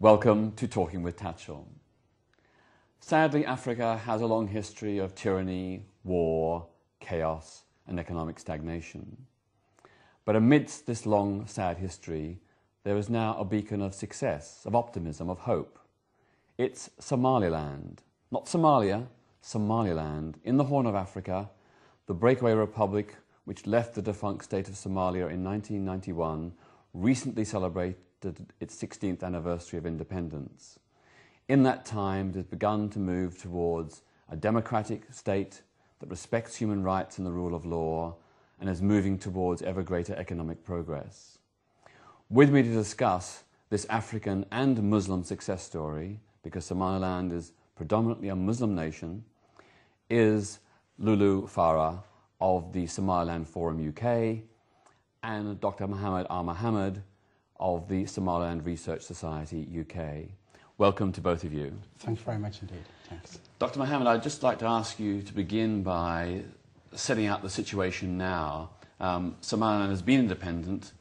Welcome to Talking with Tatchell. Sadly, Africa has a long history of tyranny, war, chaos, and economic stagnation. But amidst this long, sad history, there is now a beacon of success, of optimism, of hope. It's Somaliland, not Somalia, Somaliland, in the Horn of Africa, the breakaway republic which left the defunct state of Somalia in 1991, recently celebrated its 16th anniversary of independence. In that time, it has begun to move towards a democratic state that respects human rights and the rule of law and is moving towards ever greater economic progress. With me to discuss this African and Muslim success story, because Somaliland is predominantly a Muslim nation, is Lulu Farah of the Somaliland Forum UK and Dr. Mohamed-Aar of the Somaliland Research Society UK. Welcome to both of you. Thanks very much indeed. Thanks. Dr. Mohamed, I'd just like to ask you to begin by setting out the situation now. Somaliland has been independent,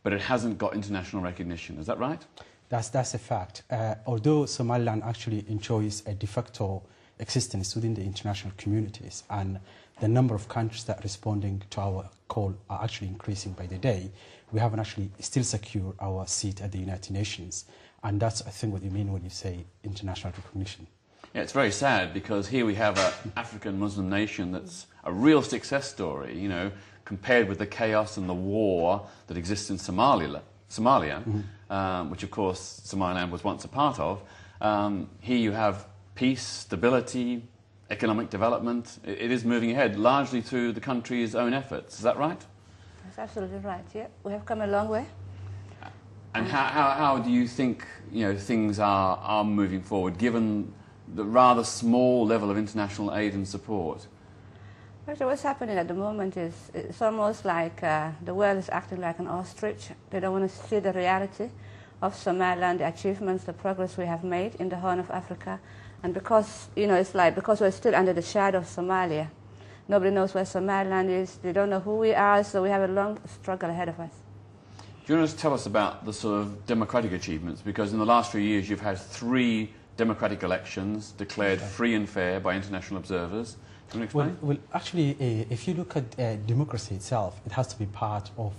but it hasn't got international recognition. Is that right? That's a fact. Although Somaliland actually enjoys a de facto existence within the international communities, and the number of countries that are responding to our call are actually increasing by the day, we haven't actually still secured our seat at the United Nations. And that's, I think, what you mean when you say international recognition. Yeah, it's very sad because here we have an African Muslim nation that's a real success story, you know, compared with the chaos and the war that exists in Somalia, which of course Somaliland was once a part of. Here you have peace, stability, economic development. It is moving ahead largely through the country's own efforts. Is that right? That's absolutely right, yeah. We have come a long way. And how do you think, things are moving forward, given the rather small level of international aid and support? Actually, what's happening at the moment is it's almost like the world is acting like an ostrich. They don't want to see the reality of Somaliland, the achievements, the progress we have made in the Horn of Africa. And because, it's like because we're still under the shadow of Somalia, nobody knows where Somaliland is, they don't know who we are, so we have a long struggle ahead of us. Do you want to tell us about the sort of democratic achievements? Because in the last few years you've had 3 democratic elections declared free and fair by international observers. Do you want to explain? Well, actually, if you look at democracy itself, it has to be part of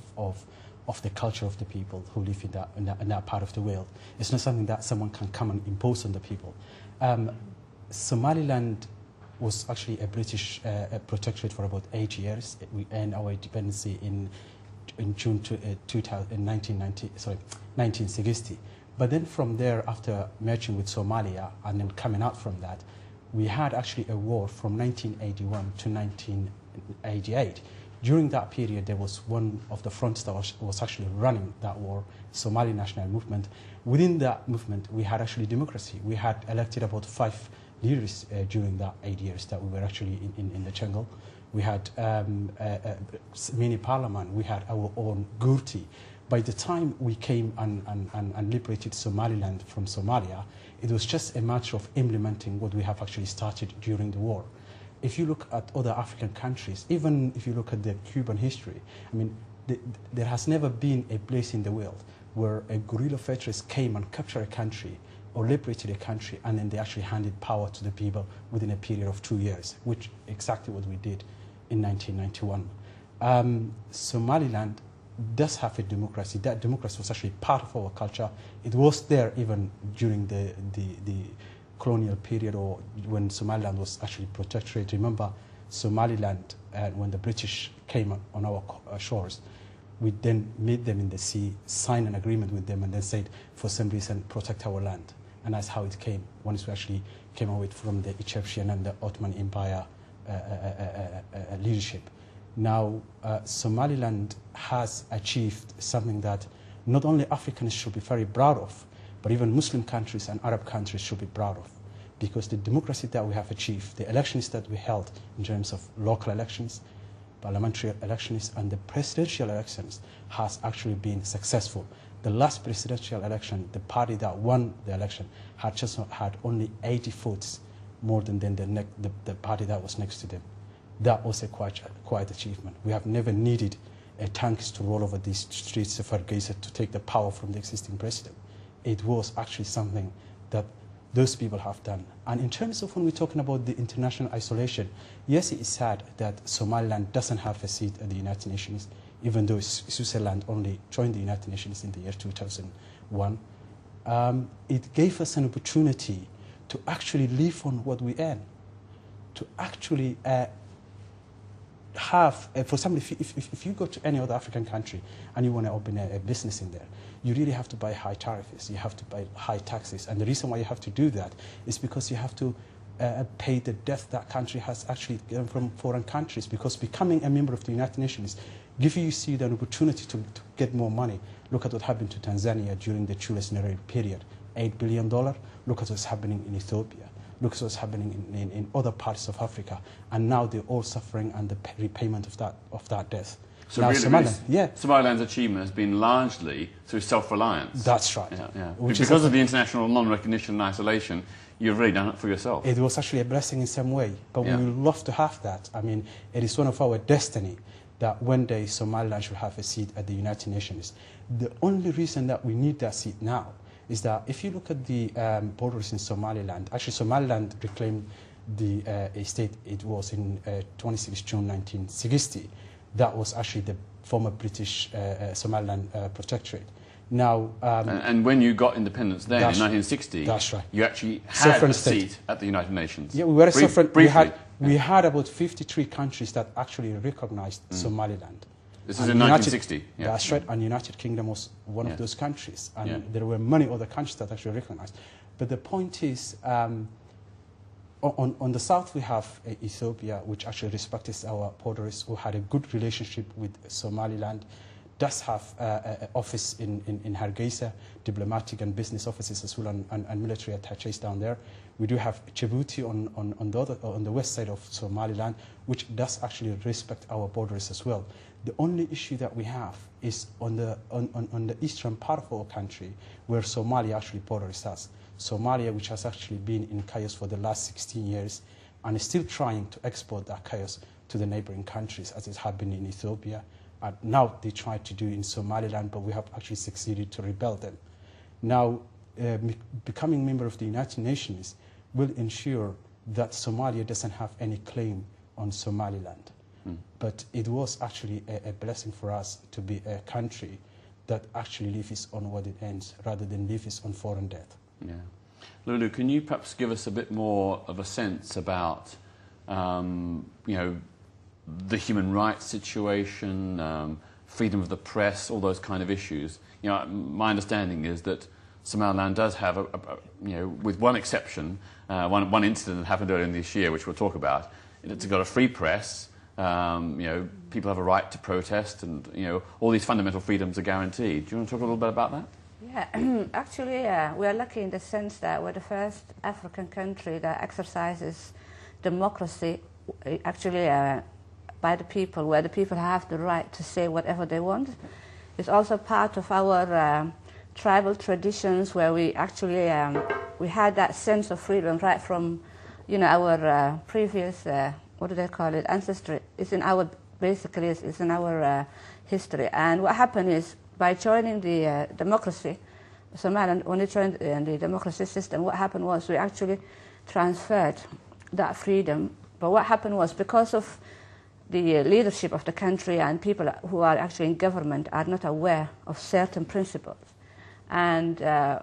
the culture of the people who live in that part of the world. It's not something that someone can come and impose on the people. Somaliland was actually a British protectorate for about 8 years. We earned our independence in June 1960. But then from there, after merging with Somalia and then coming out from that, we had actually a war from 1981 to 1988. During that period, there was one of the fronts that was actually running that war, Somali National Movement. Within that movement, we had actually democracy. We had elected about 5 leaders during that 8 years that we were actually in the jungle. We had a mini parliament. We had our own Gurti. By the time we came and liberated Somaliland from Somalia, it was just a matter of implementing what we have actually started during the war. If you look at other African countries, even if you look at the Cuban history, I mean, there has never been a place in the world where a guerrilla fighters came and captured a country or liberated a country, and then they actually handed power to the people within a period of 2 years, which exactly what we did in 1991. Somaliland does have a democracy. That democracy was actually part of our culture. It was there even during the colonial period, or when Somaliland was actually protectorate. Remember, Somaliland, when the British came on our shores, we then met them in the sea, signed an agreement with them, and then said, for some reason, protect our land. And that's how it came, once we actually came away from the Egyptian and the Ottoman Empire leadership. Now, Somaliland has achieved something that not only Africans should be very proud of, but even Muslim countries and Arab countries should be proud of. Because the democracy that we have achieved, the elections that we held in terms of local elections, parliamentary elections, and the presidential elections has actually been successful. The last presidential election, the party that won the election had only 80 votes more than the party that was next to them. That was a quite achievement. We have never needed tanks to roll over these streets of Hargeisa to take the power from the existing president. it was actually something that those people have done. And in terms of when we're talking about the international isolation, yes, it is sad that Somaliland doesn't have a seat at the United Nations, even though Switzerland only joined the United Nations in the year 2001. It gave us an opportunity to actually live on what we earn, to actually have, for example, if you go to any other African country and you want to open a business in there, you really have to buy high tariffs, you have to pay high taxes. And the reason why you have to do that is because you have to pay the debt that country has actually given from foreign countries, because becoming a member of the United Nations gives you the opportunity to get more money. Look at what happened to Tanzania during the Julius Nyerere period, $8 billion. Look at what's happening in Ethiopia. Look at what's happening in other parts of Africa. And now they're all suffering under repayment of that debt. So now, really, Somaliland, Somaliland's achievement has been largely through self-reliance. That's right. Because of the international non-recognition and isolation, you've really done it for yourself. It was actually a blessing in some way, but we would love to have that. I mean, it is one of our destiny that one day Somaliland should have a seat at the United Nations. The only reason that we need that seat now is that if you look at the borders in Somaliland, actually Somaliland reclaimed the state it was in 26 June 1960. That was actually the former British Somaliland protectorate. Now, and when you got independence then, in 1960, that's right. You actually had a seat at the United Nations. Yeah, we were a sovereign. Briefly. We had about 53 countries that actually recognized Somaliland. This is in 1960. That's right, and United Kingdom was one of those countries, and there were many other countries that actually recognized. But the point is, on the south we have Ethiopia, which actually respects our borders, who had a good relationship with Somaliland, does have an office in Hargeisa, diplomatic and business offices as well, and military attaches down there. We do have Djibouti on the west side of Somaliland, which does actually respect our borders as well. The only issue that we have is on the eastern part of our country, where Somalia actually borders us. Somalia, which has actually been in chaos for the last 16 years, and is still trying to export that chaos to the neighboring countries, as it happened in Ethiopia. And now they try to do in Somaliland, but we have actually succeeded to repel them. Now, becoming member of the United Nations will ensure that Somalia doesn't have any claim on Somaliland. But it was actually a blessing for us to be a country that actually lives on what it ends, rather than lives on foreign debt. Yeah. Lulu, can you perhaps give us a bit more of a sense about, the human rights situation, freedom of the press, all those kind of issues? My understanding is that Somaliland does have, with one exception, one incident that happened earlier this year, which we'll talk about. It's got a free press. People have a right to protest, and all these fundamental freedoms are guaranteed. Do you want to talk a little bit about that? Yeah, actually, we are lucky in the sense that we're the first African country that exercises democracy, actually by the people, where the people have the right to say whatever they want. It's also part of our tribal traditions, where we actually we had that sense of freedom right from, our previous what do they call it, ancestry. It's in our, basically, it's in our history. And what happened is, by joining the democracy, Somaliland, when they joined the democracy system, what happened was we actually transferred that freedom. But what happened was, because of the leadership of the country and people who are actually in government are not aware of certain principles. And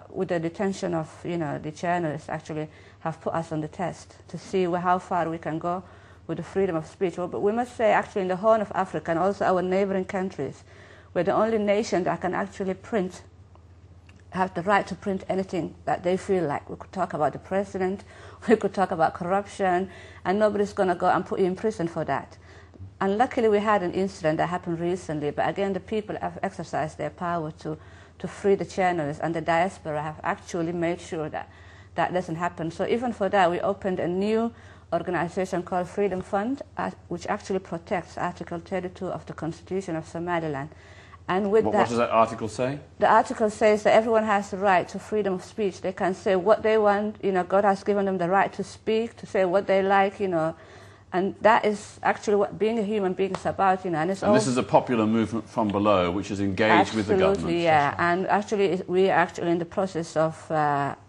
with the detention of, the journalists actually have put us on the test to see how far we can go with the freedom of speech. But we must say, actually, in the Horn of Africa and also our neighboring countries, we're the only nation that can actually have the right to print anything that they feel like. We could talk about the president, we could talk about corruption, and nobody's going to go and put you in prison for that. And luckily we had an incident that happened recently, but again the people have exercised their power to free the journalists, and the diaspora have actually made sure that that doesn't happen. So even for that, we opened a new organization called Freedom Fund, which actually protects Article 32 of the Constitution of Somaliland. And with what does that article say? The article says that everyone has the right to freedom of speech. They can say what they want. God has given them the right to speak, to say what they like, And that is actually what being a human being is about, you know. And this is a popular movement from below, which is engaged with the government. Absolutely, yeah. And actually, we are actually in the process of,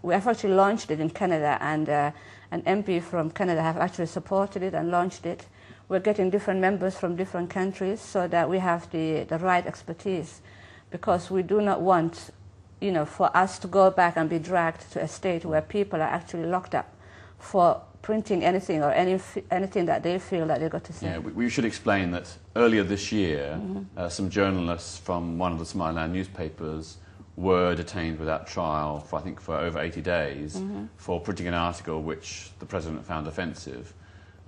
we have actually launched it in Canada, and an MP from Canada have actually supported it and launched it. We're getting different members from different countries so that we have the right expertise, because we do not want, you know, for us to go back and be dragged to a state where people are actually locked up for printing anything or anything that they feel that they've got to say. Yeah, we should explain that earlier this year, some journalists from one of the Somaliland newspapers were detained without trial for, I think, for over 80 days for printing an article which the president found offensive.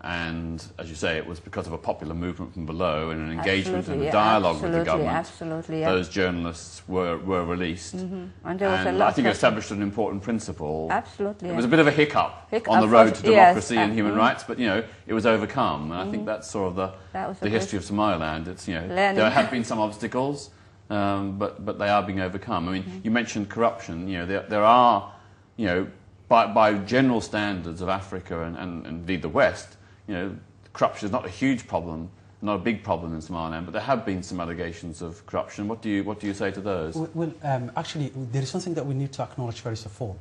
And, as you say, it was because of a popular movement from below and an engagement and a dialogue with the government. Those journalists were released. And there was a lot I think it established an important principle. Absolutely. It was a bit of a hiccup on the road to democracy and human rights, but, you know, it was overcome. And I think that's sort of the history of Somaliland. It's, you know, there have been some obstacles, but they are being overcome. I mean, you mentioned corruption. You know, there are, you know, by general standards of Africa and indeed the West, you know, corruption is not a huge problem, not a big problem in Somaliland, but there have been some allegations of corruption. What do you say to those? Well, actually, there is something that we need to acknowledge first of all.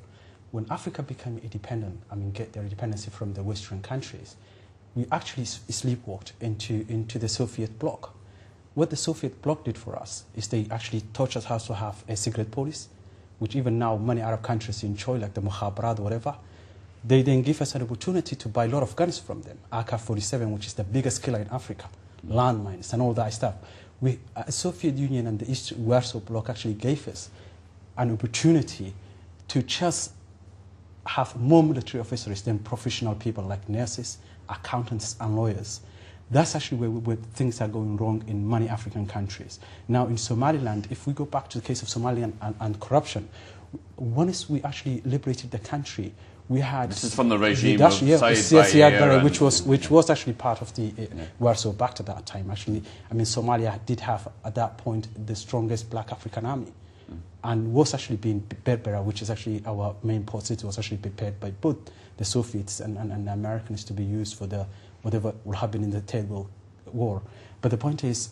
When Africa became independent, I mean, get their independency from the Western countries, we actually sleepwalked into the Soviet bloc. What the Soviet bloc did for us is they actually taught us how to have a secret police, which even now many Arab countries enjoy, like the Mohamed-Aar or whatever. They then give us an opportunity to buy a lot of guns from them, AK-47, which is the biggest killer in Africa, landmines and all that stuff. The Soviet Union and the East Warsaw Bloc actually gave us an opportunity to just have more military officers than professional people like nurses, accountants and lawyers. That's actually where things are going wrong in many African countries. Now in Somaliland, if we go back to the case of Somalia and corruption, once we actually liberated the country, we had... This is from the regime of Said which was actually part of the Warsaw Pact at that time. Actually, I mean, Somalia did have, at that point, the strongest black African army. And was actually being Berbera, which is actually our main port city, was actually prepared by both the Soviets and the Americans to be used for the whatever will happen in the Third World War. But the point is,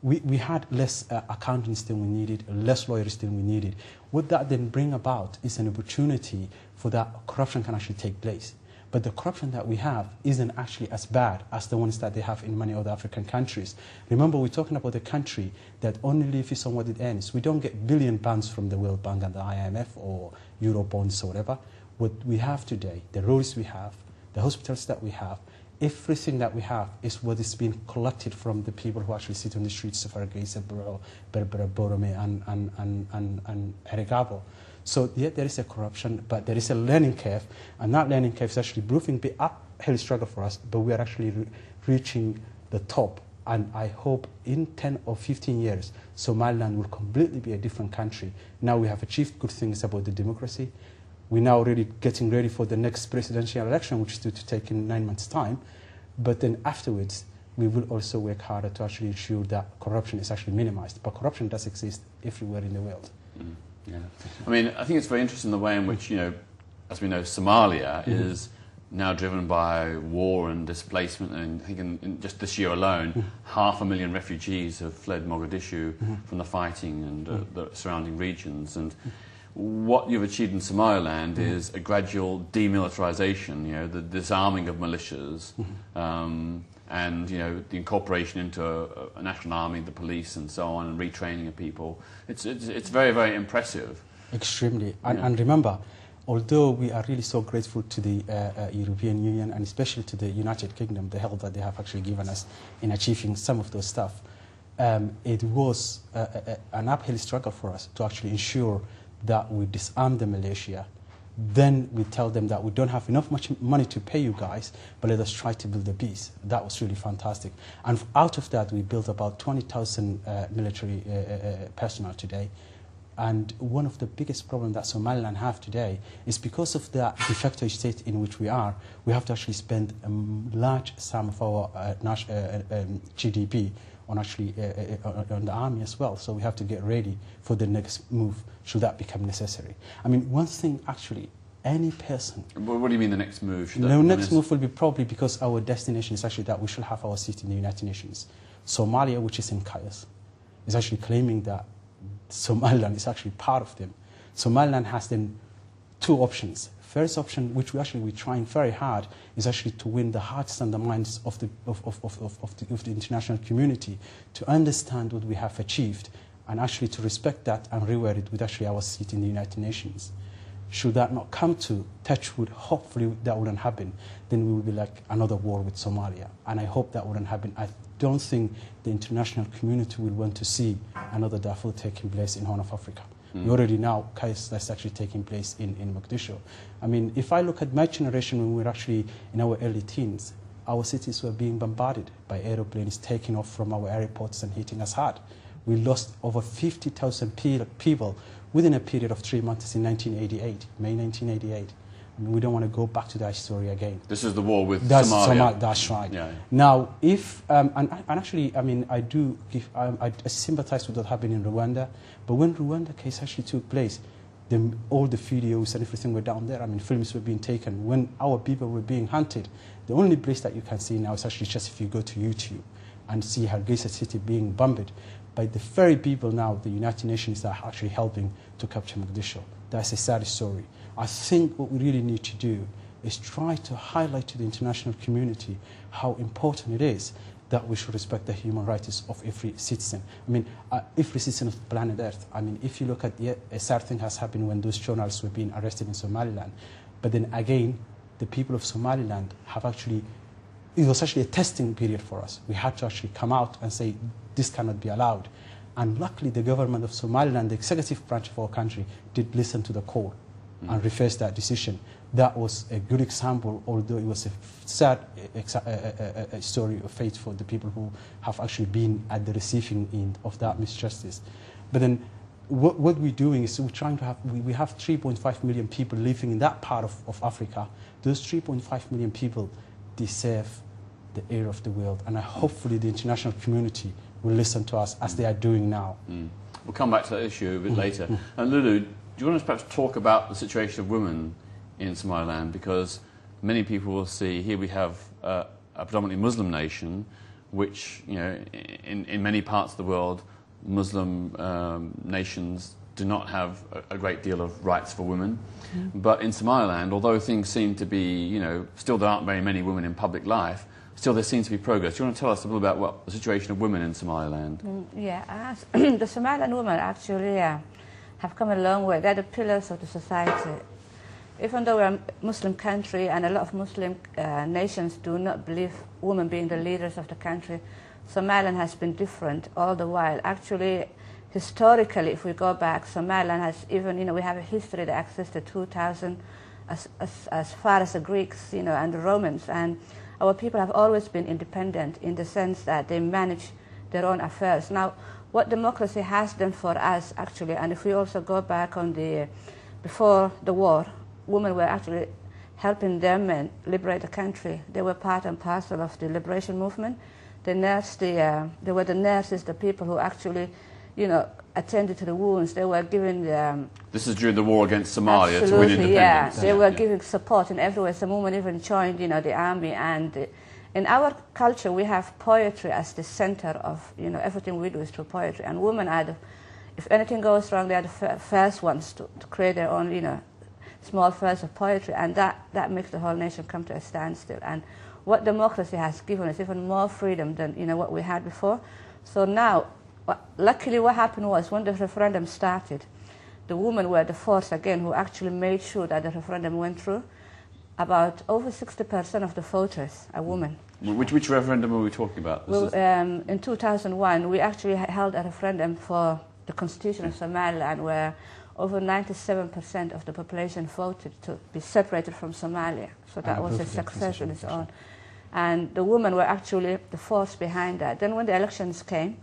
we had less accountants than we needed, less lawyers than we needed. What that then bring about is an opportunity for that corruption can actually take place. But the corruption that we have isn't actually as bad as the ones that they have in many other African countries. Remember, we're talking about a country that only lives on what it earns. We don't get billion pounds from the World Bank and the IMF or Euro bonds or whatever. What we have today, the roads we have, the hospitals that we have, everything that we have is what is being collected from the people who actually sit on the streets of Hargeisa, Berbera, Borome, and Erigabo. So yeah, there is a corruption, but there is a learning curve, and that learning curve is actually proving to be an uphill struggle for us, but we are actually reaching the top. And I hope in 10 or 15 years, Somaliland will completely be a different country. Now we have achieved good things about the democracy. We're now really getting ready for the next presidential election, which is due to take in 9 months' time. But then afterwards, we will also work harder to actually ensure that corruption is actually minimized. But corruption does exist everywhere in the world. Yeah. I mean, I think it's very interesting the way in which, you know, as we know, Somalia is now driven by war and displacement. And I think in just this year alone, 500,000 refugees have fled Mogadishu from the fighting and the surrounding regions. And what you've achieved in Somaliland is a gradual demilitarization, you know, the disarming of militias, and, you know, the incorporation into a national army, the police and so on, and retraining of people. It's very, very impressive. Extremely. And remember, although we are really so grateful to the European Union and especially to the United Kingdom, the help that they have actually given us in achieving some of those stuff, it was an uphill struggle for us to actually ensure that we disarm the militia. Then we tell them that we don't have enough money to pay you guys, but let us try to build a peace. That was really fantastic. And out of that, we built about 20,000 military personnel today. And one of the biggest problems that Somaliland have today is because of the de facto state in which we are, we have to actually spend a large sum of our GDP on actually on the army as well. So we have to get ready for the next move should that become necessary. I mean, one thing actually any person. What do you mean the next move? The next move will be probably because our destination is actually that we should have our seat in the United Nations. Somalia, which is in chaos, is actually claiming that Somaliland is actually part of them. Somaliland has then two options. First option, which we're trying very hard, is actually to win the hearts and the minds of the international community, to understand what we have achieved, and actually to respect that and reward it with actually our seat in the United Nations. Should that not come to Tatchell, hopefully that wouldn't happen, then we will be like another war with Somalia. And I hope that wouldn't happen. I don't think the international community will want to see another Darfur taking place in Horn of Africa. We already know chaos that's actually taking place in Mogadishu. I mean, if I look at my generation when we were actually in our early teens, our cities were being bombarded by aeroplanes taking off from our airports and hitting us hard. We lost over 50,000 people within a period of 3 months in 1988, May 1988. I mean, we don't want to go back to that story again. This is the war with Somalia. That's right. Yeah. Now, if, and actually, I mean, I do give, I sympathize with what happened in Rwanda, but when Rwanda case actually took place, all the videos and everything were down there. I mean, films were being taken. When our people were being hunted, the only place that you can see now is actually just if you go to YouTube and see Hargeisa city being bombed by the very people now, the United Nations, that are actually helping to capture Mogadishu. That's a sad story. I think what we really need to do is try to highlight to the international community how important it is that we should respect the human rights of every citizen. I mean, every citizen of planet Earth. I mean, if you look at a sad thing has happened when those journalists were being arrested in Somaliland. But then again, the people of Somaliland have actually, it was actually a testing period for us. We had to actually come out and say, this cannot be allowed. And luckily, the government of Somaliland, the executive branch of our country, did listen to the call and reversed that decision. That was a good example, although it was a sad story of fate for the people who have actually been at the receiving end of that misjustice. But then what we're doing is we're trying to have, we have 3.5 million people living in that part of Africa. Those 3.5 million people deserve the air of the world. And hopefully the international community will listen to us as they are doing now. We'll come back to that issue a bit later. And Lulu, do you want to perhaps talk about the situation of women in Somaliland? Because many people will see here we have a predominantly Muslim nation, which, you know, in many parts of the world, Muslim nations do not have a great deal of rights for women. But in Somaliland, although things seem to be, you know, still there aren't very many women in public life, still there seems to be progress. Do you want to tell us a little about what the situation of women in Somaliland? Yeah, the Somaliland women actually have come a long way. They're the pillars of the society. Even though we're a Muslim country and a lot of Muslim nations do not believe women being the leaders of the country, Somaliland has been different all the while. Actually, historically, if we go back, Somaliland has even, you know, we have a history that existed 2000 as far as the Greeks, you know, and the Romans. And our people have always been independent in the sense that they manage their own affairs. Now, what democracy has done for us, actually, and if we also go back on the, before the war, women were actually helping their men liberate the country. They were part and parcel of the liberation movement. The nurse, they were the nurses, the people who actually, you know, attended to the wounds. They were giving the... This is during the war against Somalia to win independence. Yeah. They were giving support in every way. Some women even joined, you know, the army. And in our culture, we have poetry as the center of, you know, everything we do is through poetry. And women are the, if anything goes wrong, they are the first ones to create their own, you know, small verse of poetry. And that makes the whole nation come to a standstill. And what democracy has given us even more freedom than, you know, what we had before. So now, luckily what happened was when the referendum started, the women were the force again who actually made sure that the referendum went through. About over 60% of the voters are women. Which referendum are we talking about? Well, in 2001, we actually held a referendum for the Constitution of Somaliland where over 97% of the population voted to be separated from Somalia. So that was a success in its own. And the women were actually the force behind that. Then when the elections came,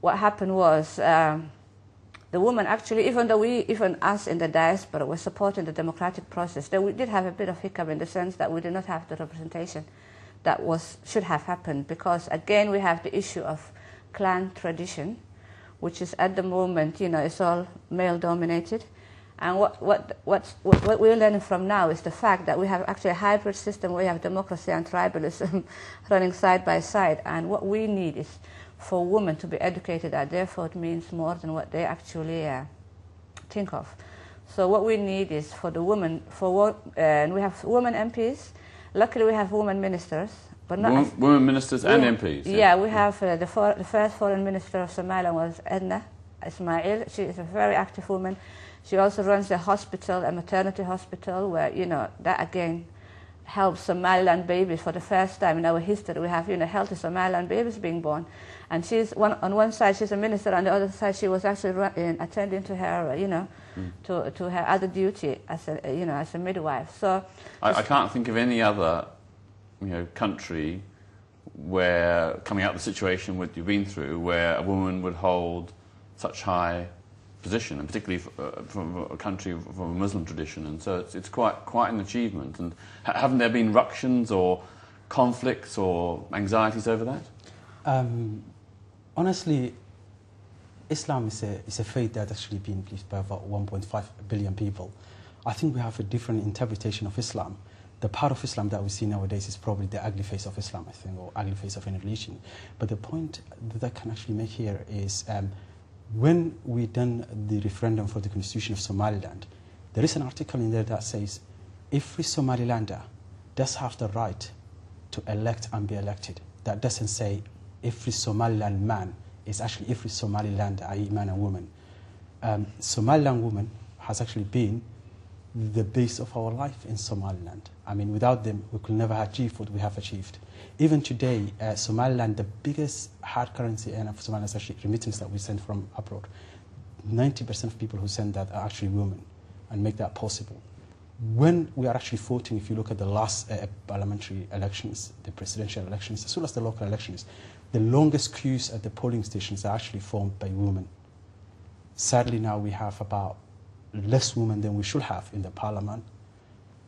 what happened was the women actually, even though even us in the diaspora were supporting the democratic process, we did have a bit of hiccup in the sense that we did not have the representation that should have happened, because again we have the issue of clan tradition, which is at the moment, you know, it's all male dominated. And what we're learning from now is the fact that we have actually a hybrid system where we have democracy and tribalism running side by side. And what we need is for women to be educated that their vote means more than what they actually think of. So what we need is for the women, and we have women MPs. Luckily, we have women ministers. But not women ministers and MPs? Yeah, we have the first foreign minister of Somaliland was Edna Ismail. She is a very active woman. She also runs a hospital, a maternity hospital, where, you know, that again helps Somaliland babies for the first time in our history. We have, you know, healthy Somaliland babies being born. And she's on one side, she's a minister, on the other side, she was actually attending to her, you know, to her other duty as a, you know, as a midwife. So I can't think of any other, you know, country where, coming out of the situation that you've been through, where a woman would hold such high position, and particularly from a country from a Muslim tradition, and so it's quite an achievement. And haven't there been ructions or conflicts or anxieties over that? Honestly, Islam is a faith that actually been believed by about 1.5 billion people. I think we have a different interpretation of Islam. The part of Islam that we see nowadays is probably the ugly face of Islam, I think, or ugly face of any religion. But the point that I can actually make here is when we done the referendum for the constitution of Somaliland, there is an article in there that says every Somalilander does have the right to elect and be elected. That doesn't say every Somaliland man. It's actually every Somalilander, i.e. man and woman. Somaliland woman has actually been the base of our life in Somaliland. I mean, without them, we could never achieve what we have achieved. Even today, Somaliland, the biggest hard currency earner for Somaliland is actually remittance that we send from abroad. 90% of people who send that are actually women and make that possible. When we are actually voting, if you look at the last parliamentary elections, the presidential elections, as well as the local elections, the longest queues at the polling stations are actually formed by women. Sadly, now we have about less women than we should have in the parliament.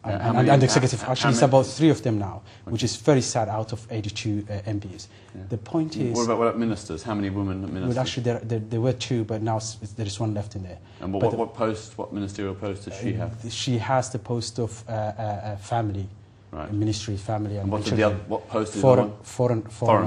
And the executive, actually, it's about 3 of them now, which is very sad out of 82 MPs. Yeah. The point is... What about ministers? How many women ministers? Well, actually, there were 2, but now there is 1 left in there. And what ministerial post does she have? She has the post of family, right. Ministry, family, and what post is foreign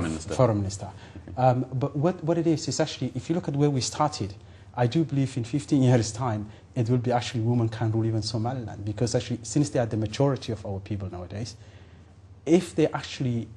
minister. Foreign minister. Okay. But what it is actually, if you look at where we started, I do believe in 15 years' time, it will be actually women can rule even Somaliland, because actually, since they are the majority of our people nowadays, if they actually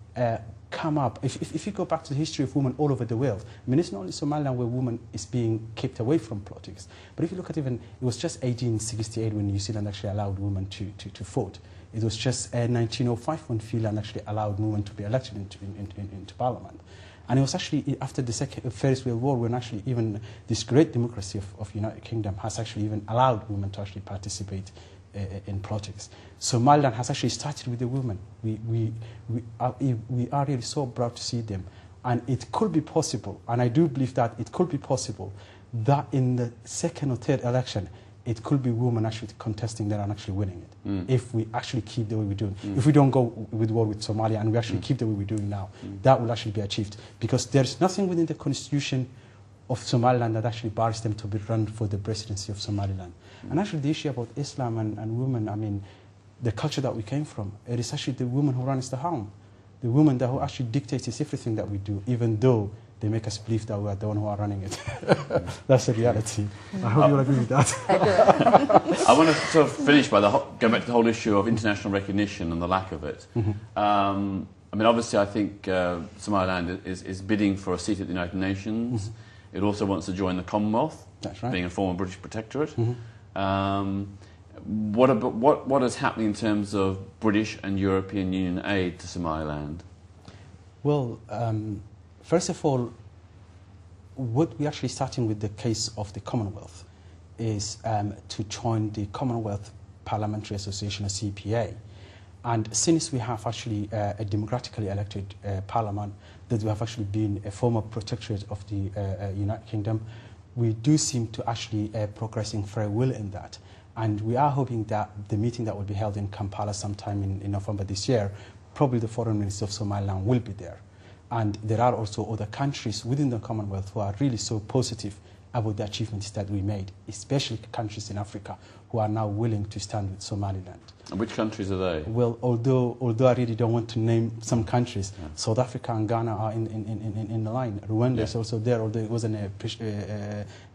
come up, if you go back to the history of women all over the world, I mean, it's not only Somaliland where women is being kept away from politics, but if you look at even, it was just 1868 when New Zealand actually allowed women to vote. It was just 1905 when Finland actually allowed women to be elected into parliament. And it was actually after the First World War when actually even this great democracy of United Kingdom has actually even allowed women to actually participate in politics. Somaliland has actually started with the women. We are really so proud to see them. And it could be possible, and I do believe that it could be possible, that in the 2nd or 3rd election, it could be women actually contesting that and actually winning it. If we actually keep the way we're doing. If we don't go with war with Somalia and we actually keep the way we're doing now, that will actually be achieved. Because there's nothing within the constitution of Somaliland that actually bars them to be run for the presidency of Somaliland. And actually the issue about Islam and women, I mean, the culture that we came from, it is actually the woman who runs the home. The woman who actually dictates everything that we do, even though they make us believe that we are the one who are running it. That's the reality. I hope you will agree with that. I want to sort of finish by go back to the whole issue of international recognition and the lack of it. I mean, obviously, I think Somaliland is bidding for a seat at the United Nations. It also wants to join the Commonwealth, that's right, being a former British protectorate. What is happening in terms of British and European Union aid to Somaliland? Well, first of all, what we're actually starting with the case of the Commonwealth is to join the Commonwealth Parliamentary Association, or CPA. And since we have actually a democratically elected parliament, that we have actually been a former protectorate of the United Kingdom, we do seem to actually progressing very well in that. And we are hoping that the meeting that will be held in Kampala sometime in November this year, probably the Foreign Minister of Somaliland will be there. And there are also other countries within the Commonwealth who are really so positive about the achievements that we made, especially countries in Africa who are now willing to stand with Somaliland. And which countries are they? Well, although I really don't want to name some countries, South Africa and Ghana are in the line. Rwanda is also there, although it wasn't a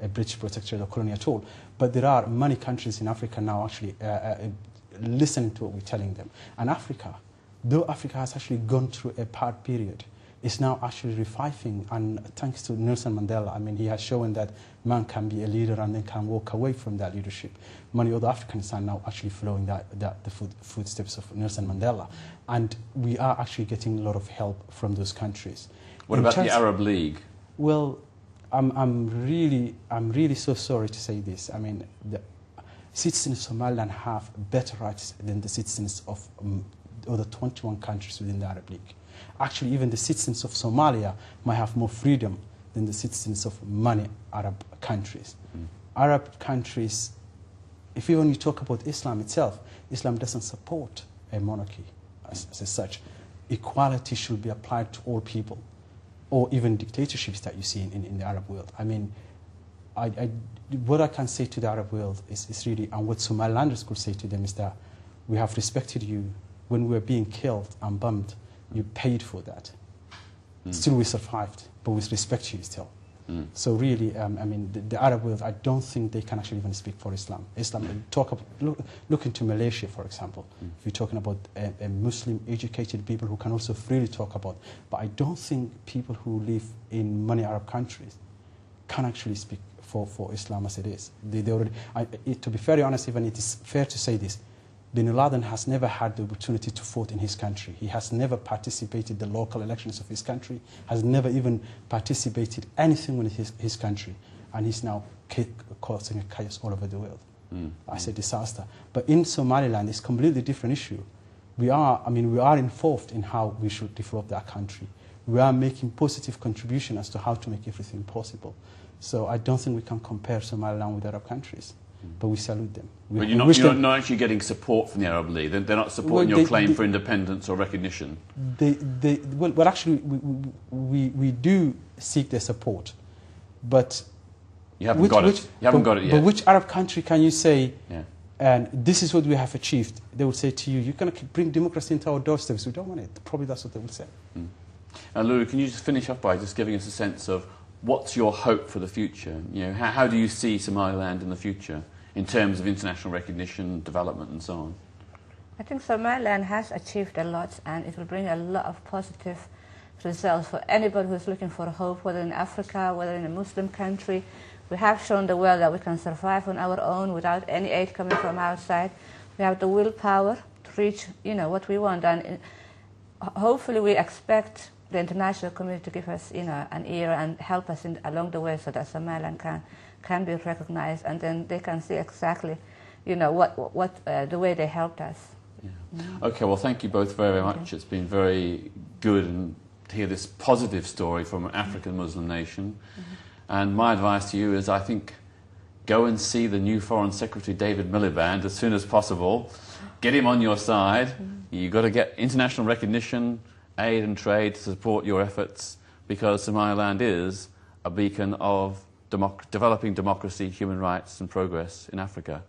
British protectorate or colony at all. But there are many countries in Africa now actually listening to what we're telling them. And Africa, though Africa has actually gone through a hard period, is now actually reviving, and thanks to Nelson Mandela. I mean, he has shown that man can be a leader and then can walk away from that leadership. Many other Africans are now actually following the footsteps of Nelson Mandela, and we are actually getting a lot of help from those countries. What about the Arab League? Well, I'm really so sorry to say this. I mean, the citizens of Somaliland have better rights than the citizens of other 21 countries within the Arab League. Actually, even the citizens of Somalia might have more freedom than the citizens of many Arab countries. Arab countries, even when you talk about Islam itself, Islam doesn't support a monarchy as such. Equality should be applied to all people, or even dictatorships that you see in the Arab world. I mean, what I can say to the Arab world is really, and what Somalilanders could say to them is that we have respected you when we were being killed and bombed. You paid for that. Still we survived, but we respect you still. So really, I mean, the Arab world, I don't think they can actually even speak for Islam. Look into Malaysia, for example. If you're talking about a Muslim educated people who can also freely talk about, but I don't think people who live in many Arab countries can actually speak for Islam as it is. They already, to be very honest, even it is fair to say this, Bin Laden has never had the opportunity to vote in his country. He has never participated in the local elections of his country, has never even participated anything with his country, and he's now causing a chaos all over the world. As a disaster. But in Somaliland, it's a completely different issue. We are involved in how we should develop that country. We are making positive contribution as to how to make everything possible. So I don't think we can compare Somaliland with Arab countries. But we salute them. But you're not actually getting support from the Arab League. They're not supporting your claim for independence or recognition. Well, actually, we do seek their support, but you haven't got it. You haven't got it yet. But which Arab country can you say? And this is what we have achieved. They will say to you, "You're going to bring democracy into our doorsteps." We don't want it. Probably that's what they will say. And Lulu, can you just finish off by just giving us a sense of what's your hope for the future? You know, how do you see Somaliland in the future in terms of international recognition, development and so on? I think Somaliland has achieved a lot, and it will bring a lot of positive results for anybody who's looking for hope, whether in Africa, whether in a Muslim country. We have shown the world that we can survive on our own without any aid coming from outside. We have the willpower to reach, what we want, and hopefully we expect the international community to give us, an ear and help us along the way, so that Somaliland can be recognized, and then they can see exactly, the way they helped us. Okay, well, thank you both very much. It's been very good to hear this positive story from an African Muslim nation. And my advice to you is, I think, go and see the new Foreign Secretary, David Miliband, as soon as possible. Get him on your side. You've got to get international recognition, aid and trade to support your efforts, because Somaliland is a beacon of developing democracy, human rights and progress in Africa.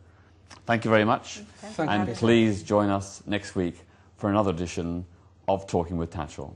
Thank you very much. Thank you. Please join us next week for another edition of Talking with Tatchell.